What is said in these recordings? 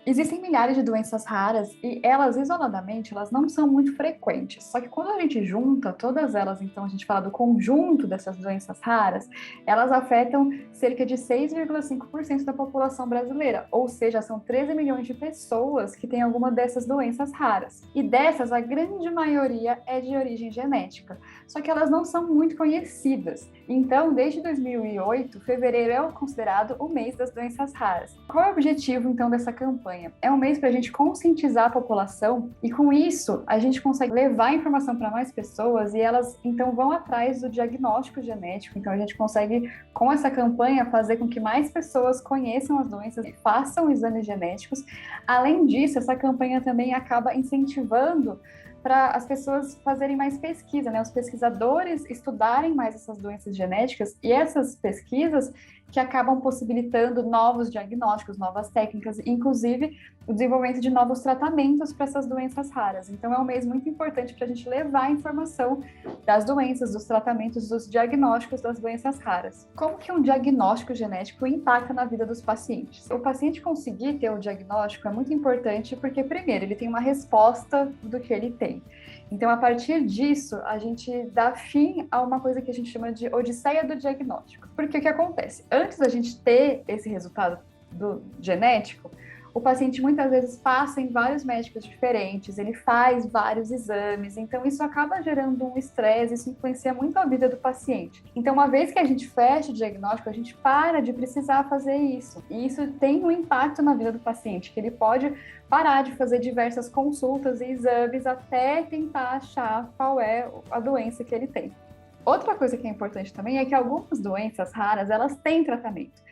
Existem milhares de doenças raras e elas, isoladamente, elas não são muito frequentes. Só que quando a gente junta todas elas, então a gente fala do conjunto dessas doenças raras, elas afetam cerca de 6,5% da população brasileira. Ou seja, são 13 milhões de pessoas que têm alguma dessas doenças raras. E dessas, a grande maioria é de origem genética. Só que elas não são muito conhecidas. Então, desde 2008, fevereiro é considerado o mês das doenças raras. Qual é o objetivo, então, dessa campanha? É um mês para a gente conscientizar a população e, com isso, a gente consegue levar a informação para mais pessoas e elas, então, vão atrás do diagnóstico genético. Então, a gente consegue, com essa campanha, fazer com que mais pessoas conheçam as doenças e façam exames genéticos. Além disso, essa campanha também acaba incentivando para as pessoas fazerem mais pesquisa, né? Os pesquisadores estudarem mais essas doenças genéticas e essas pesquisas que acabam possibilitando novos diagnósticos, novas técnicas, inclusive o desenvolvimento de novos tratamentos para essas doenças raras. Então, é um mês muito importante para a gente levar a informação das doenças, dos tratamentos, dos diagnósticos das doenças raras. Como que um diagnóstico genético impacta na vida dos pacientes? O paciente conseguir ter o diagnóstico é muito importante porque, primeiro, ele tem uma resposta do que ele tem. Então, a partir disso, a gente dá fim a uma coisa que a gente chama de odisseia do diagnóstico. Porque o que acontece? Antes da gente ter esse resultado do genético, o paciente muitas vezes passa em vários médicos diferentes, ele faz vários exames, então isso acaba gerando um estresse, isso influencia muito a vida do paciente. Então, uma vez que a gente fecha o diagnóstico, a gente para de precisar fazer isso. E isso tem um impacto na vida do paciente, que ele pode parar de fazer diversas consultas e exames até tentar achar qual é a doença que ele tem. Outra coisa que é importante também é que algumas doenças raras, elas têm tratamento.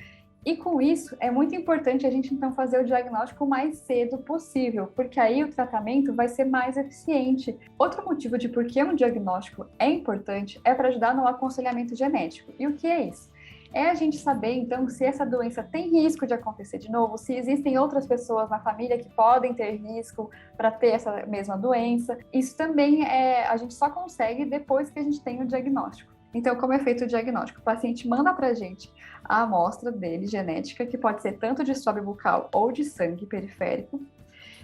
E com isso, é muito importante a gente então fazer o diagnóstico o mais cedo possível, porque aí o tratamento vai ser mais eficiente. Outro motivo de por que um diagnóstico é importante é para ajudar no aconselhamento genético. E o que é isso? É a gente saber, então, se essa doença tem risco de acontecer de novo, se existem outras pessoas na família que podem ter risco para ter essa mesma doença. Isso também a gente só consegue depois que a gente tem o diagnóstico. Então, como é feito o diagnóstico? O paciente manda para a gente a amostra dele, genética, que pode ser tanto de swab bucal ou de sangue periférico.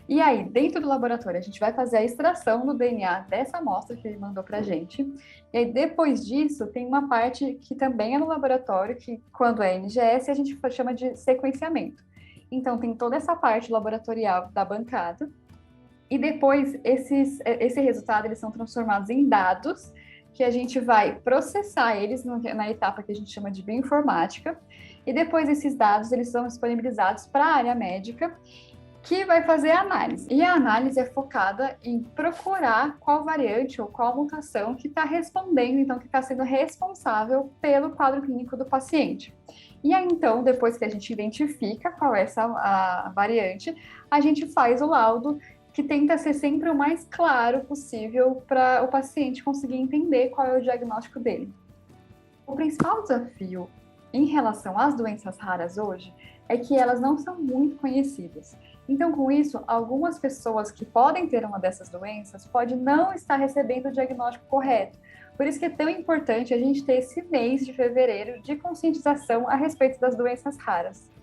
E aí, dentro do laboratório, a gente vai fazer a extração do DNA dessa amostra que ele mandou para a gente. E aí, depois disso, tem uma parte que também é no laboratório, que quando é NGS, a gente chama de sequenciamento. Então, tem toda essa parte laboratorial da bancada. E depois, esse resultado, eles são transformados em dados, que a gente vai processar eles na etapa que a gente chama de bioinformática, e depois esses dados eles são disponibilizados para a área médica, que vai fazer a análise. E a análise é focada em procurar qual variante ou qual mutação que está respondendo, então, que está sendo responsável pelo quadro clínico do paciente. E aí, então, depois que a gente identifica qual é a variante, a gente faz o laudo que tenta ser sempre o mais claro possível para o paciente conseguir entender qual é o diagnóstico dele. O principal desafio em relação às doenças raras hoje é que elas não são muito conhecidas. Então, com isso, algumas pessoas que podem ter uma dessas doenças podem não estar recebendo o diagnóstico correto. Por isso que é tão importante a gente ter esse mês de fevereiro de conscientização a respeito das doenças raras.